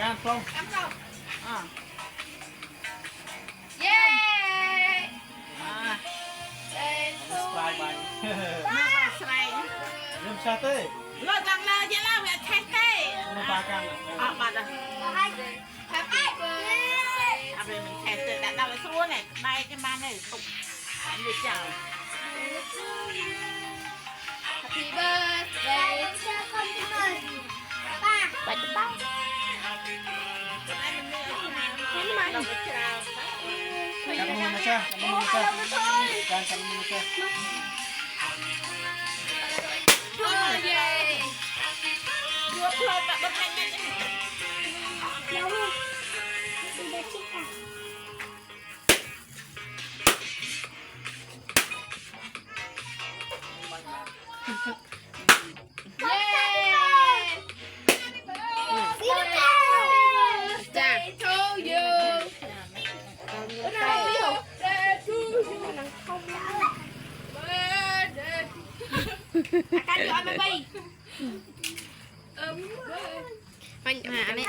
can không cắm khôngเย้ bài bài មកបាស្រែង nhưng sao thế លើកឡើងលើយេឡាវាឆេះទេ nhưng ba can អត់បាត់ហើយ Happy birthday អត់វាមិនឆេះទេដាក់ដល់ឲ្យស្រួលនេះដៃគេបានទេទុកវាចោល Happy birthday បាច់បាច់ តែមិនមានឲ្យឆ្នាំដល់ទៅច្រើន cắm mưa nó cha cắm mưa cha can cắm mưa cha អូយេ យកផ្លោតដាក់បិទញ៉ាំញ៉ាំ เย้จ้า to you កាច់យកឲ្យមកបី anh này